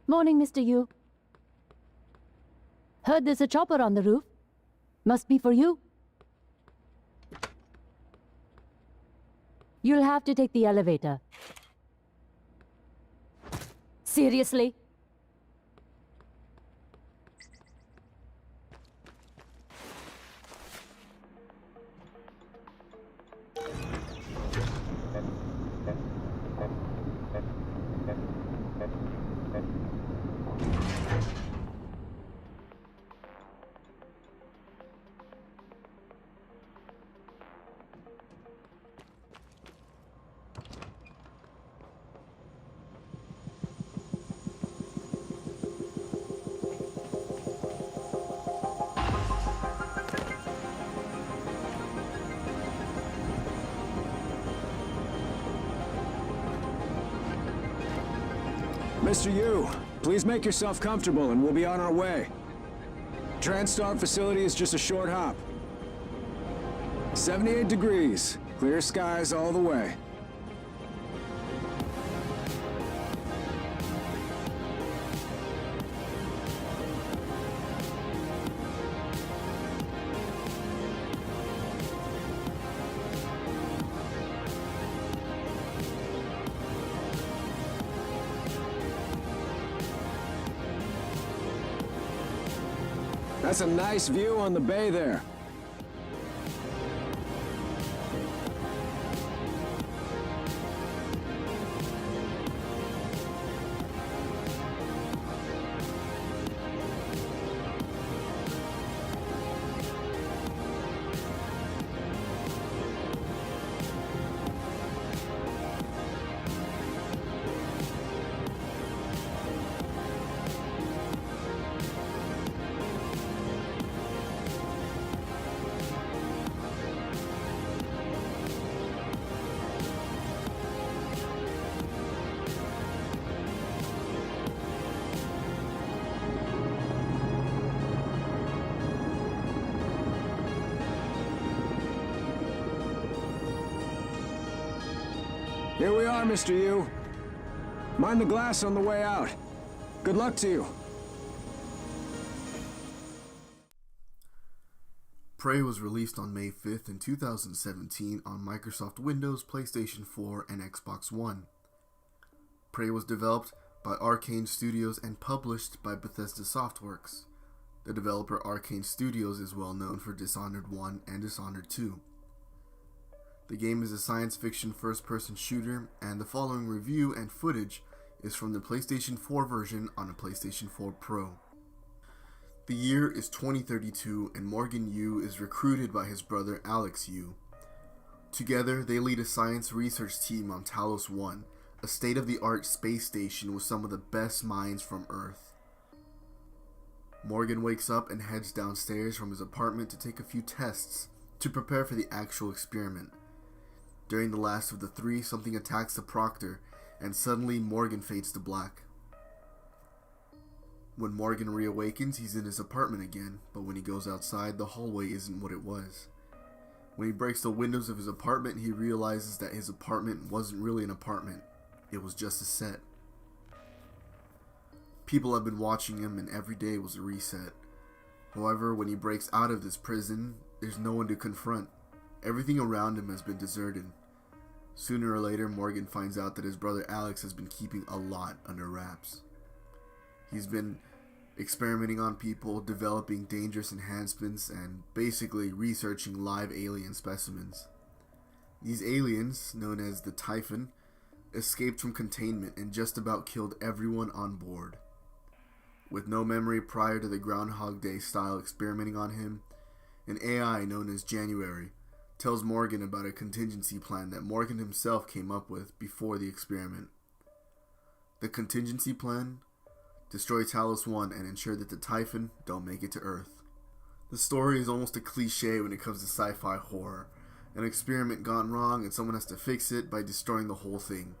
Morning, Mr. Yu. Heard there's a chopper on the roof. Must be for you. You'll have to take the elevator. Seriously? Mr. Yu, please make yourself comfortable and we'll be on our way. TranStar facility is just a short hop. 78 degrees, clear skies all the way. That's a nice view on the bay there. Here we are, Mr. Yu. Mind the glass on the way out. Good luck to you. Prey was released on May 5th in 2017 on Microsoft Windows, PlayStation 4, and Xbox One. Prey was developed by Arcane Studios and published by Bethesda Softworks. The developer Arcane Studios is well known for Dishonored 1 and Dishonored 2. The game is a science fiction first-person shooter, and the following review and footage is from the PlayStation 4 version on a PlayStation 4 Pro. The year is 2032 and Morgan Yu is recruited by his brother Alex Yu. Together, they lead a science research team on Talos 1, a state-of-the-art space station with some of the best minds from Earth. Morgan wakes up and heads downstairs from his apartment to take a few tests to prepare for the actual experiment. During the last of the three, something attacks the proctor, and suddenly Morgan fades to black. When Morgan reawakens, he's in his apartment again, but when he goes outside, the hallway isn't what it was. When he breaks the windows of his apartment, he realizes that his apartment wasn't really an apartment, it was just a set. People have been watching him, and every day was a reset. However, when he breaks out of this prison, there's no one to confront. Everything around him has been deserted. Sooner or later, Morgan finds out that his brother Alex has been keeping a lot under wraps. He's been experimenting on people, developing dangerous enhancements, and basically researching live alien specimens. These aliens, known as the Typhon, escaped from containment and just about killed everyone on board. With no memory prior to the Groundhog Day style experimenting on him, an AI known as January tells Morgan about a contingency plan that Morgan himself came up with before the experiment. The contingency plan? Destroy Talos 1 and ensure that the Typhon don't make it to Earth. The story is almost a cliche when it comes to sci-fi horror. An experiment gone wrong and someone has to fix it by destroying the whole thing.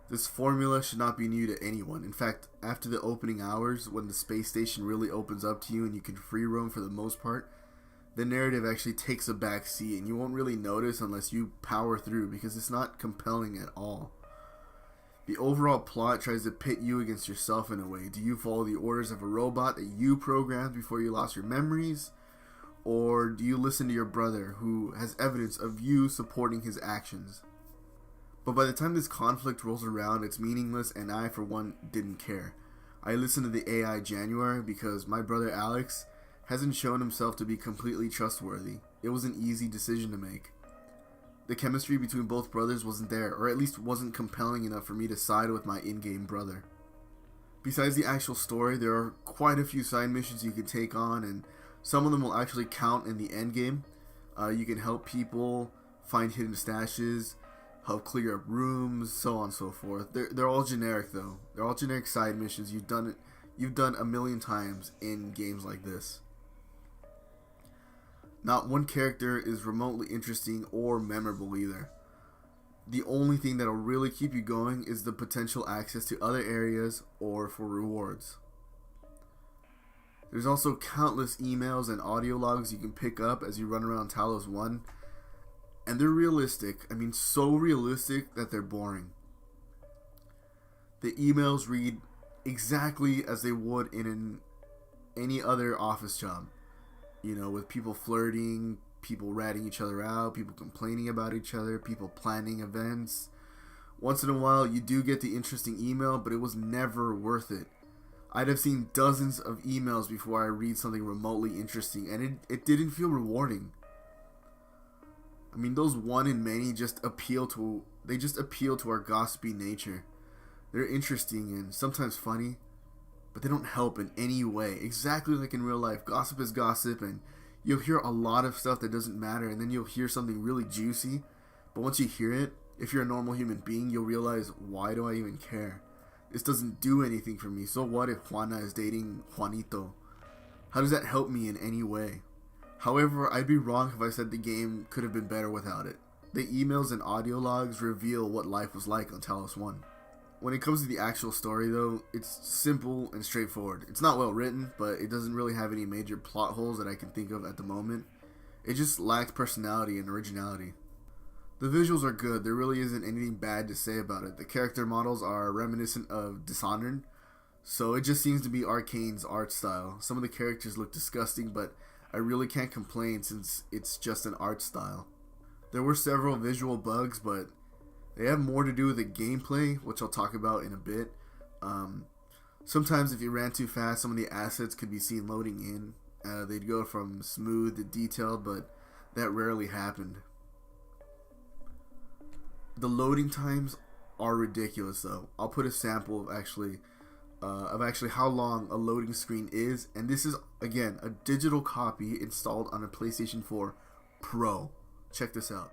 This formula should not be new to anyone. In fact, after the opening hours, when the space station really opens up to you and you can free roam for the most part, the narrative actually takes a back seat and you won't really notice unless you power through because it's not compelling at all. The overall plot tries to pit you against yourself in a way. Do you follow the orders of a robot that you programmed before you lost your memories? Or do you listen to your brother, who has evidence of you supporting his actions? But by the time this conflict rolls around, it's meaningless, and I, for one, didn't care. I listened to the AI January because my brother Alex hasn't shown himself to be completely trustworthy. It was an easy decision to make. The chemistry between both brothers wasn't there, or at least wasn't compelling enough for me to side with my in-game brother. Besides the actual story, there are quite a few side missions you can take on, and some of them will actually count in the end game. You can help people find hidden stashes, help clear up rooms, so on and so forth. They're all generic though. They're all generic side missions. You've done a million times in games like this. Not one character is remotely interesting or memorable either. The only thing that'll really keep you going is the potential access to other areas or for rewards. There's also countless emails and audio logs you can pick up as you run around Talos 1, and they're realistic. I mean, so realistic that they're boring. The emails read exactly as they would in any other office job. You know, with people flirting, people ratting each other out, people complaining about each other, people planning events. Once in a while, you do get the interesting email, but it was never worth it. I'd have seen dozens of emails before I read something remotely interesting, and it didn't feel rewarding. I mean, those one in many just appeal to our gossipy nature. They're interesting and sometimes funny, but they don't help in any way. Exactly like in real life, gossip is gossip, and you'll hear a lot of stuff that doesn't matter, and then you'll hear something really juicy, but once you hear it, if you're a normal human being, you'll realize, why do I even care? This doesn't do anything for me. So what if Juana is dating Juanito? How does that help me in any way? However, I'd be wrong if I said the game could have been better without it. The emails and audio logs reveal what life was like on Talos 1. When it comes to the actual story though, it's simple and straightforward. It's not well written, but it doesn't really have any major plot holes that I can think of at the moment. It just lacks personality and originality. The visuals are good. There really isn't anything bad to say about it. The character models are reminiscent of Dishonored, so it just seems to be Arcane's art style. Some of the characters look disgusting, but I really can't complain since it's just an art style. There were several visual bugs, but they have more to do with the gameplay, which I'll talk about in a bit. Sometimes if you ran too fast, some of the assets could be seen loading in. They'd go from smooth to detailed, but that rarely happened. The loading times are ridiculous though. I'll put a sample of actually how long a loading screen is, and this is again a digital copy installed on a PlayStation 4 Pro. Check this out.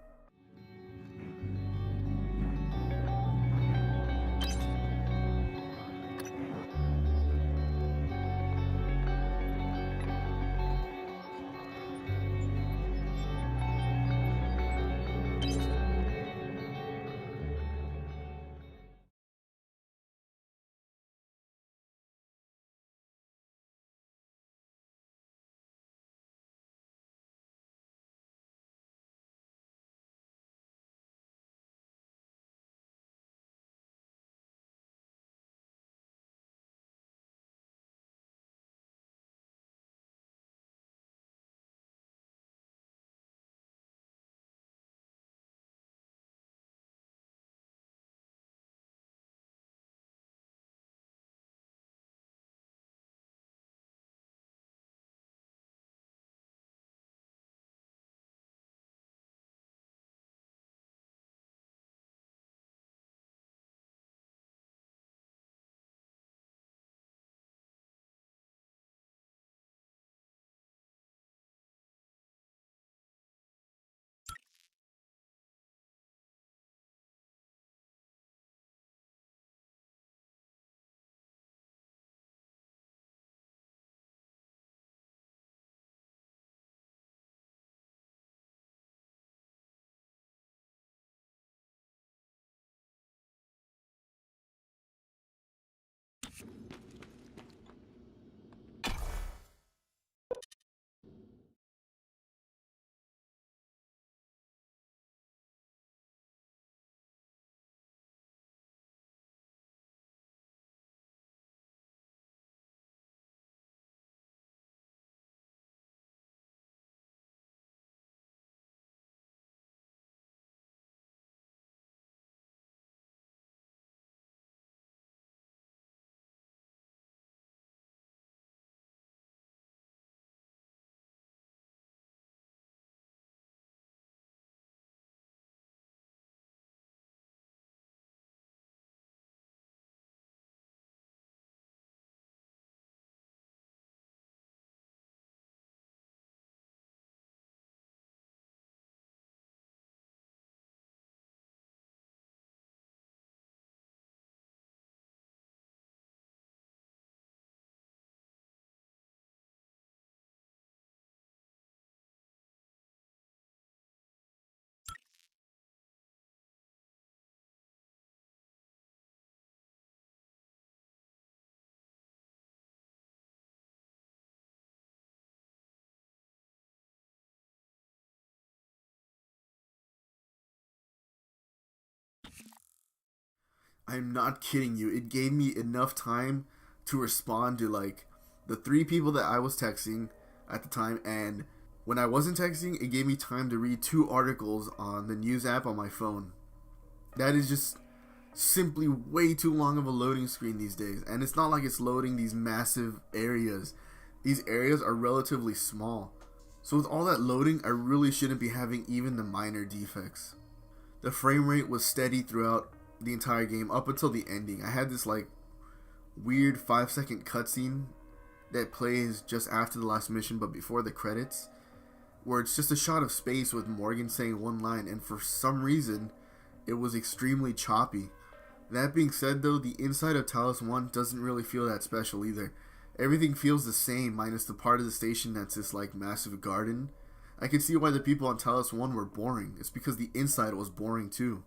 I'm not kidding you. It gave me enough time to respond to like the 3 people that I was texting at the time, and when I wasn't texting, it gave me time to read 2 articles on the news app on my phone. That is just simply way too long of a loading screen these days. And it's not like it's loading these massive areas. These areas are relatively small. So with all that loading, I really shouldn't be having even the minor defects. The frame rate was steady throughout the entire game up until the ending. I had this like weird 5-second cutscene that plays just after the last mission but before the credits, where it's just a shot of space with Morgan saying one line, and for some reason it was extremely choppy. That being said though, the inside of Talos 1 doesn't really feel that special either. Everything feels the same minus the part of the station that's this like massive garden. I can see why the people on Talos 1 were boring. It's because the inside was boring too.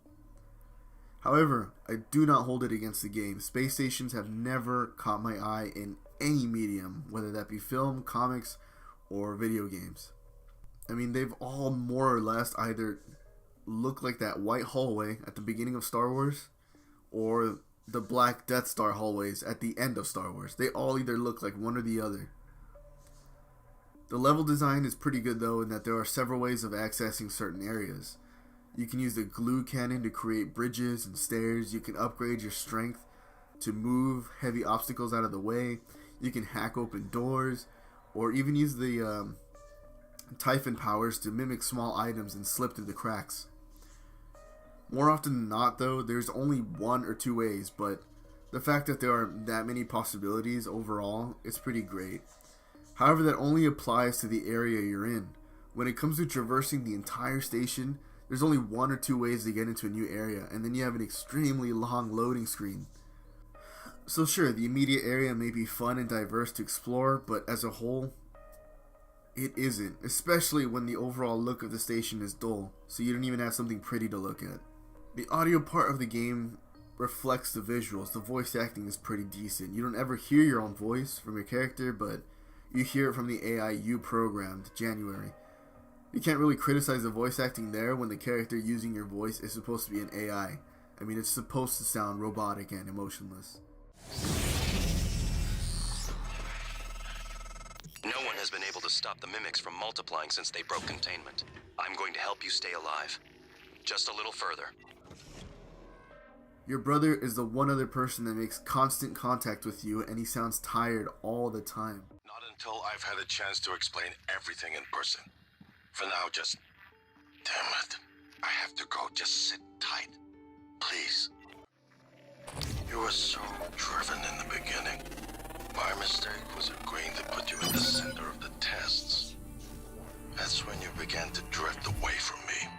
However, I do not hold it against the game. Space stations have never caught my eye in any medium, whether that be film, comics, or video games. I mean, they've all more or less either look like that white hallway at the beginning of Star Wars, or the black Death Star hallways at the end of Star Wars. They all either look like one or the other. The level design is pretty good though, in that there are several ways of accessing certain areas. You can use the glue cannon to create bridges and stairs. You can upgrade your strength to move heavy obstacles out of the way. You can hack open doors, or even use the Typhon powers to mimic small items and slip through the cracks. More often than not though, there's only 1 or 2 ways, but the fact that there are that many possibilities overall is pretty great. However, that only applies to the area you're in. When it comes to traversing the entire station, there's only 1 or 2 ways to get into a new area, and then you have an extremely long loading screen. So sure, the immediate area may be fun and diverse to explore, but as a whole, it isn't, especially when the overall look of the station is dull, so you don't even have something pretty to look at. The audio part of the game reflects the visuals. The voice acting is pretty decent. You don't ever hear your own voice from your character, but you hear it from the AI you programmed, January. You can't really criticize the voice acting there when the character using your voice is supposed to be an AI. I mean, it's supposed to sound robotic and emotionless. No one has been able to stop the mimics from multiplying since they broke containment. I'm going to help you stay alive. Just a little further. Your brother is the one other person that makes constant contact with you, and he sounds tired all the time. Not until I've had a chance to explain everything in person. For now, just... Damn it. I have to go. Just sit tight. Please. You were so driven in the beginning. My mistake was agreeing to put you in the center of the tests. That's when you began to drift away from me.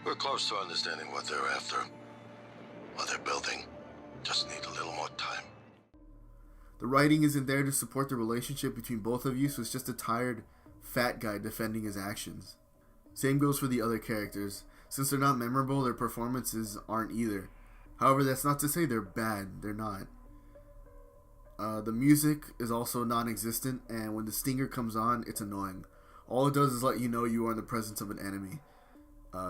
We're close to understanding what they're after. What they're building. Just need a little more time. The writing isn't there to support the relationship between both of you, so it's just a tired, fat guy defending his actions. Same goes for the other characters. Since they're not memorable, their performances aren't either. However, that's not to say they're bad. They're not. The music is also non-existent, and when the stinger comes on, it's annoying. All it does is let you know you are in the presence of an enemy.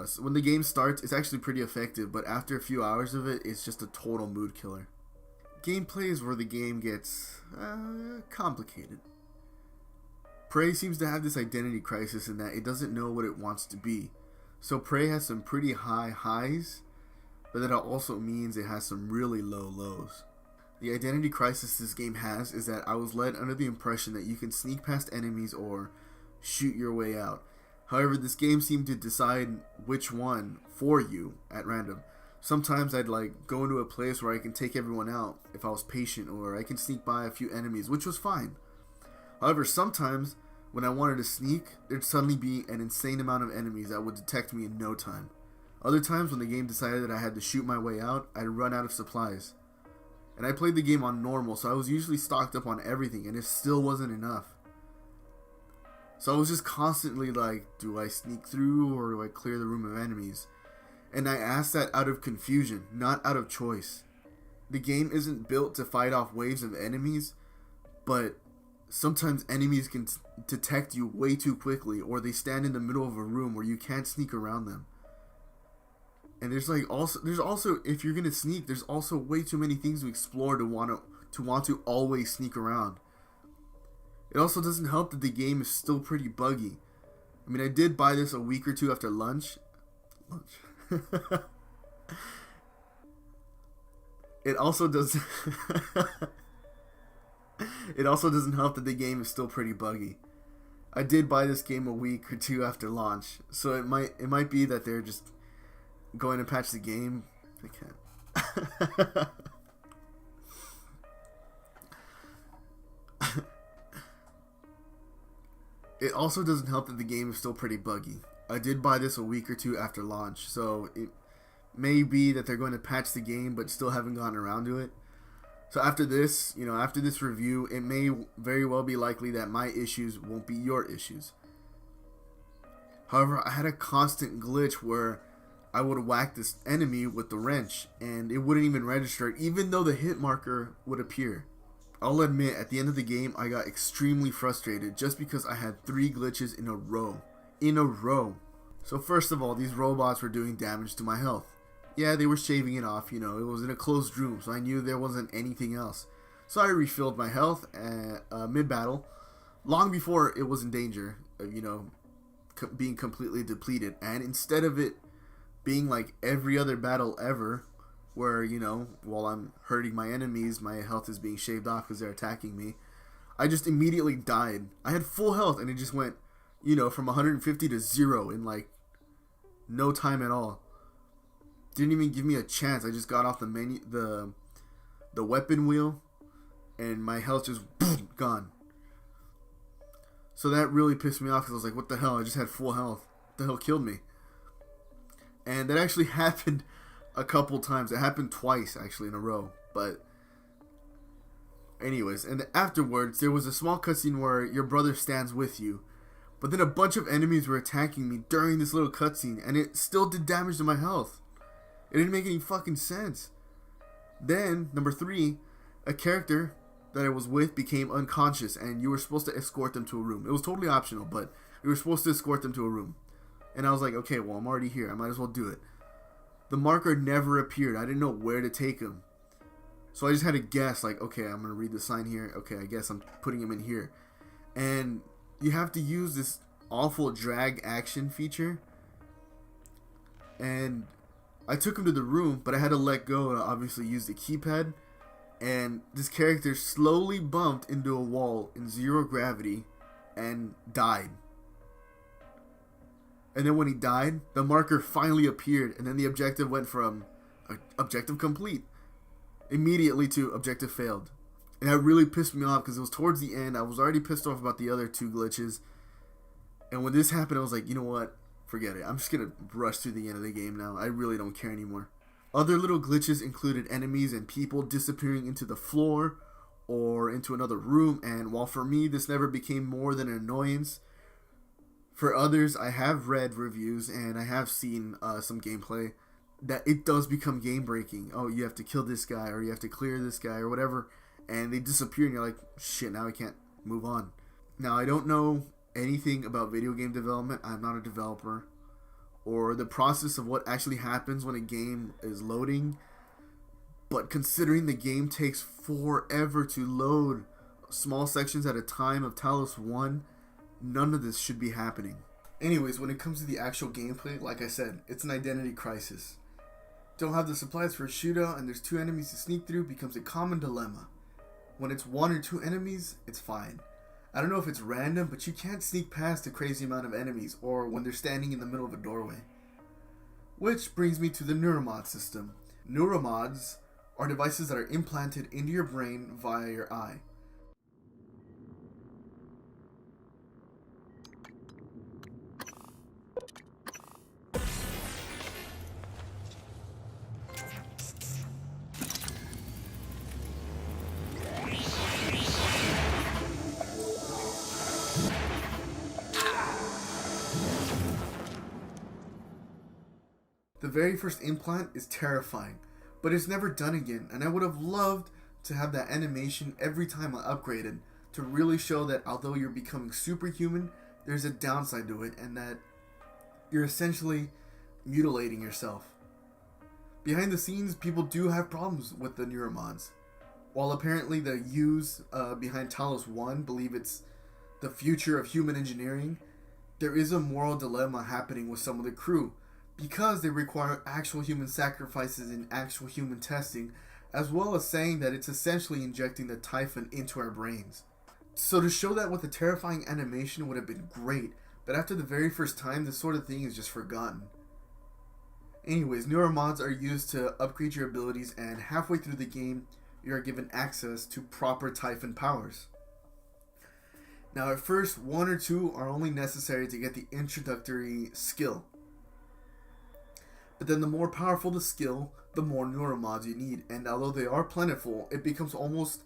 So when the game starts, it's actually pretty effective, but after a few hours of it, it's just a total mood killer. Gameplay is where the game gets complicated. Prey seems to have this identity crisis in that it doesn't know what it wants to be. So Prey has some pretty high highs, but that also means it has some really low lows. The identity crisis this game has is that I was led under the impression that you can sneak past enemies or shoot your way out. However, this game seemed to decide which one for you at random. Sometimes I'd go into a place where I can take everyone out if I was patient, or I can sneak by a few enemies, which was fine. However, sometimes when I wanted to sneak, there'd suddenly be an insane amount of enemies that would detect me in no time. Other times when the game decided that I had to shoot my way out, I'd run out of supplies. And I played the game on normal, so I was usually stocked up on everything, and it still wasn't enough. So I was just constantly like, do I sneak through or do I clear the room of enemies? And I asked that out of confusion, not out of choice. The game isn't built to fight off waves of enemies, but sometimes enemies can detect you way too quickly, or they stand in the middle of a room where you can't sneak around them. And there's also if you're gonna sneak, there's also way too many things to explore to want to always sneak around. It also doesn't help that the game is still pretty buggy. I mean, I did buy this a week or two after lunch. It also does. It also doesn't help that the game is still pretty buggy. I did buy this game a week or two after launch, so it might be that they're just going to patch the game. I can't. It also doesn't help that the game is still pretty buggy. I did buy this a week or two after launch, so it may be that they're going to patch the game but still haven't gotten around to it. So after this review, it may very well be likely that my issues won't be your issues. However, I had a constant glitch where I would whack this enemy with the wrench and it wouldn't even register, even though the hit marker would appear. I'll admit, at the end of the game, I got extremely frustrated just because I had 3 glitches in a row. So first of all, these robots were doing damage to my health. Yeah, they were shaving it off, it was in a closed room, so I knew there wasn't anything else. So I refilled my health mid-battle, long before it was in danger of, being completely depleted. And instead of it being like every other battle ever, where, while I'm hurting my enemies, my health is being shaved off because they're attacking me, I just immediately died. I had full health, and it just went, from 150 to 0 in, like, no time at all. Didn't even give me a chance. I just got off the menu, the weapon wheel, and my health just boom, gone. So that really pissed me off, because I was like, what the hell? I just had full health. What the hell killed me? And that actually happened a couple times. It happened twice, actually, in a row. But anyways, and afterwards, there was a small cutscene where your brother stands with you. But then a bunch of enemies were attacking me during this little cutscene, and it still did damage to my health. It didn't make any fucking sense. Then, number 3, a character that I was with became unconscious, and you were supposed to escort them to a room. It was totally optional, but you were supposed to escort them to a room. And I was like, okay, well, I'm already here. I might as well do it. The marker never appeared. I didn't know where to take him. So I just had to guess, like, okay, I'm going to read the sign here. Okay, I guess I'm putting him in here. And you have to use this awful drag action feature. And I took him to the room, but I had to let go and obviously use the keypad. And this character slowly bumped into a wall in 0 gravity and died. And then when he died, the marker finally appeared, and then the objective went from objective complete immediately to objective failed. And that really pissed me off because it was towards the end. I was already pissed off about the other 2 glitches. And when this happened, I was like, you know what? Forget it. I'm just going to rush through the end of the game now. I really don't care anymore. Other little glitches included enemies and people disappearing into the floor or into another room. And while for me, this never became more than an annoyance, for others, I have read reviews and I have seen some gameplay that it does become game breaking. Oh, you have to kill this guy or you have to clear this guy or whatever. And they disappear and you're like, shit, now I can't move on. Now, I don't know anything about video game development. I'm not a developer. Or the process of what actually happens when a game is loading. But considering the game takes forever to load small sections at a time of Talos 1, none of this should be happening. Anyways, when it comes to the actual gameplay, like I said, it's an identity crisis. Don't have the supplies for a shootout and there's 2 enemies to sneak through becomes a common dilemma. When it's 1 or 2 enemies, it's fine. I don't know if it's random, but you can't sneak past a crazy amount of enemies or when they're standing in the middle of a doorway. Which brings me to the neuromod system. Neuromods are devices that are implanted into your brain via your eye. The very first implant is terrifying, but it's never done again, and I would have loved to have that animation every time I upgraded to really show that although you're becoming superhuman, there's a downside to it and that you're essentially mutilating yourself. Behind the scenes, people do have problems with the neuromods. While apparently the U's behind Talos 1 believe it's the future of human engineering, there is a moral dilemma happening with some of the crew, because they require actual human sacrifices and actual human testing, as well as saying that it's essentially injecting the Typhon into our brains. So to show that with a terrifying animation would have been great, but after the very first time, this sort of thing is just forgotten. Anyways, neuromods are used to upgrade your abilities, and halfway through the game, you are given access to proper Typhon powers. Now at first, 1 or 2 are only necessary to get the introductory skill. But then the more powerful the skill, the more neuromods you need, and although they are plentiful, it becomes almost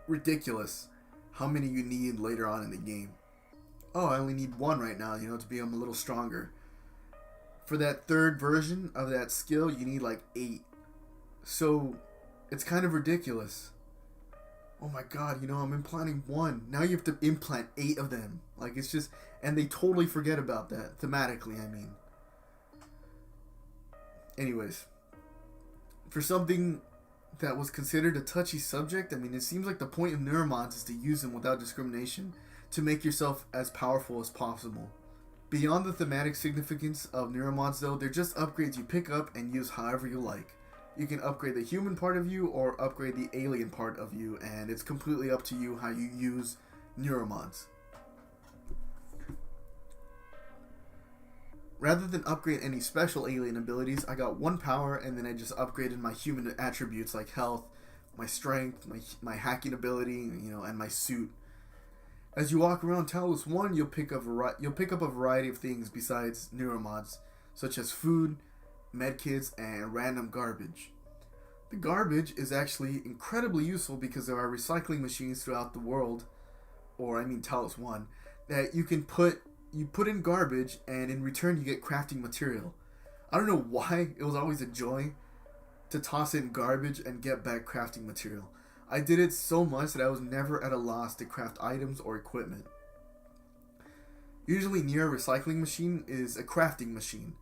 ridiculous how many you need later on in the game. Oh, I only need 1 right now, to become a little stronger. For that third version of that skill, you need like 8. So, it's kind of ridiculous. Oh my god, I'm implanting 1. Now you have to implant 8 of them. Like, it's just... And they totally forget about that. Thematically, I mean. Anyways. For something that was considered a touchy subject, it seems like the point of neuromods is to use them without discrimination to make yourself as powerful as possible. Beyond the thematic significance of neuromods though, they're just upgrades you pick up and use however you like. You can upgrade the human part of you or upgrade the alien part of you, and it's completely up to you how you use neuromods. Rather than upgrade any special alien abilities, I got 1 power and then I just upgraded my human attributes like health, my strength, my hacking ability, and my suit. As you walk around Talos 1, you'll pick up a variety of things besides neuromods, such as food, medkits, and random garbage. The garbage is actually incredibly useful because there are recycling machines throughout the world, Talos 1, that you put in garbage, and in return you get crafting material. I don't know why, it was always a joy to toss in garbage and get back crafting material. I did it so much that I was never at a loss to craft items or equipment. Usually near a recycling machine is a crafting machine.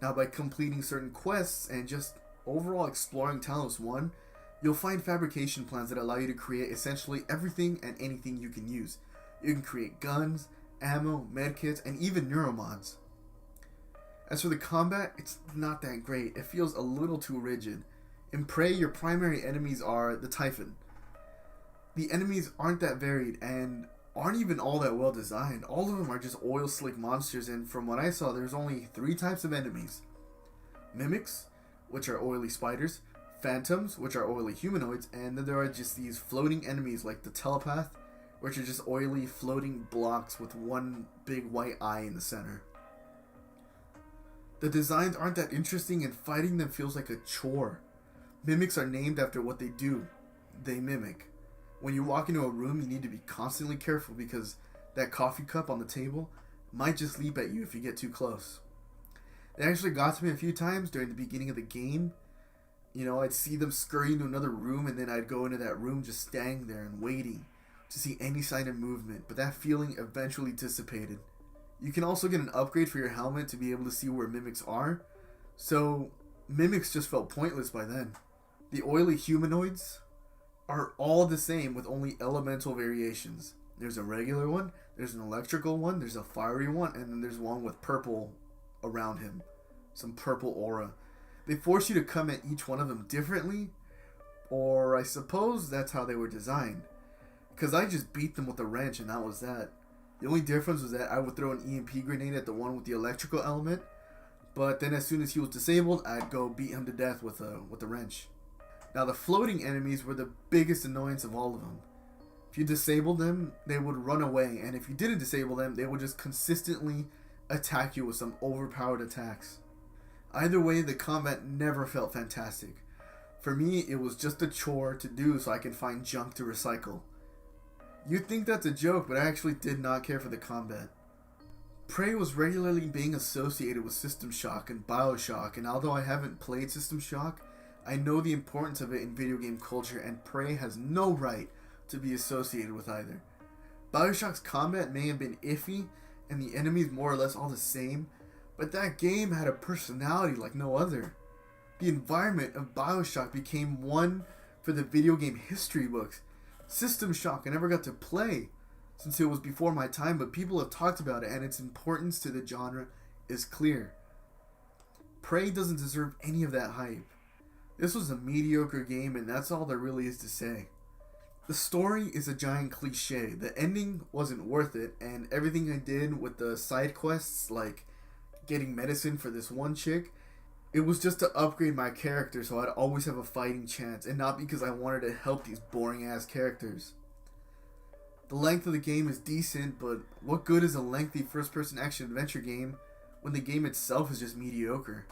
Now by completing certain quests and just overall exploring Talos 1, you'll find fabrication plans that allow you to create essentially everything and anything you can use. You can create guns, ammo, medkits, and even neuromods. As for the combat, it's not that great. It feels a little too rigid. In Prey, your primary enemies are the Typhon. The enemies aren't that varied and aren't even all that well designed. All of them are just oil slick monsters, and from what I saw, there's only 3 types of enemies. Mimics, which are oily spiders, phantoms, which are oily humanoids, and then there are just these floating enemies like the telepath, which are just oily floating blocks with 1 big white eye in the center. The designs aren't that interesting, and fighting them feels like a chore. Mimics are named after what they do. They mimic. When you walk into a room, you need to be constantly careful because that coffee cup on the table might just leap at you if you get too close. It actually got to me a few times during the beginning of the game. I'd see them scurry into another room, and then I'd go into that room just standing there and waiting to see any sign of movement, but that feeling eventually dissipated. You can also get an upgrade for your helmet to be able to see where mimics are, so mimics just felt pointless by then. The oily humanoids are all the same with only elemental variations. There's a regular one, there's an electrical one, there's a fiery one, and then there's one with purple around him. Some purple aura. They force you to come at each one of them differently, or I suppose that's how they were designed. Because I just beat them with a wrench and that was that. The only difference was that I would throw an EMP grenade at the one with the electrical element, but then as soon as he was disabled, I'd go beat him to death with a wrench. Now the floating enemies were the biggest annoyance of all of them. If you disabled them, they would run away, and if you didn't disable them, they would just consistently attack you with some overpowered attacks. Either way, the combat never felt fantastic. For me, it was just a chore to do so I can find junk to recycle. You'd think that's a joke, but I actually did not care for the combat. Prey was regularly being associated with System Shock and Bioshock, and although I haven't played System Shock, I know the importance of it in video game culture, and Prey has no right to be associated with either. Bioshock's combat may have been iffy, and the enemies more or less all the same, but that game had a personality like no other. The environment of BioShock became one for the video game history books. System Shock I never got to play since it was before my time, but people have talked about it and its importance to the genre is clear. Prey doesn't deserve any of that hype. This was a mediocre game and that's all there really is to say. The story is a giant cliche, the ending wasn't worth it, and everything I did with the side quests, like getting medicine for this one chick, it was just to upgrade my character so I'd always have a fighting chance, and not because I wanted to help these boring ass characters. The length of the game is decent, but what good is a lengthy first person action adventure game when the game itself is just mediocre?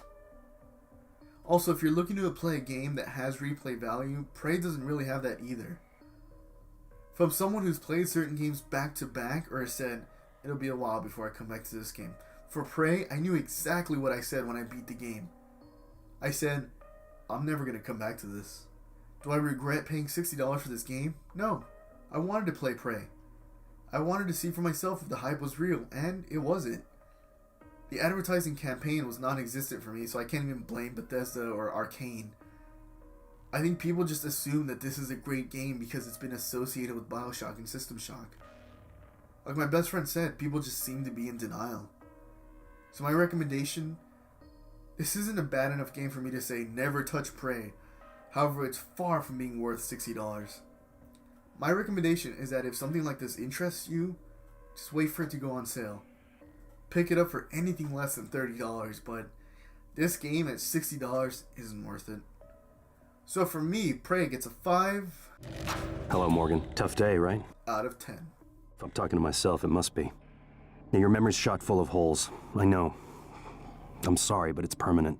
Also, if you're looking to play a game that has replay value, Prey doesn't really have that either. From someone who's played certain games back to back or said, it'll be a while before I come back to this game. For Prey, I knew exactly what I said when I beat the game. I said, I'm never going to come back to this. Do I regret paying $60 for this game? No. I wanted to play Prey. I wanted to see for myself if the hype was real, and it wasn't. The advertising campaign was non-existent for me, so I can't even blame Bethesda or Arcane. I think people just assume that this is a great game because it's been associated with BioShock and System Shock. Like my best friend said, people just seem to be in denial. So my recommendation, this isn't a bad enough game for me to say never touch Prey. However, it's far from being worth $60. My recommendation is that if something like this interests you, just wait for it to go on sale. Pick it up for anything less than $30, but this game at $60 isn't worth it. So for me, Prey gets a 5 Hello, Morgan. Tough day, right? out of 10. If I'm talking to myself, it must be. Now, your memory's shot full of holes. I know. I'm sorry, but it's permanent.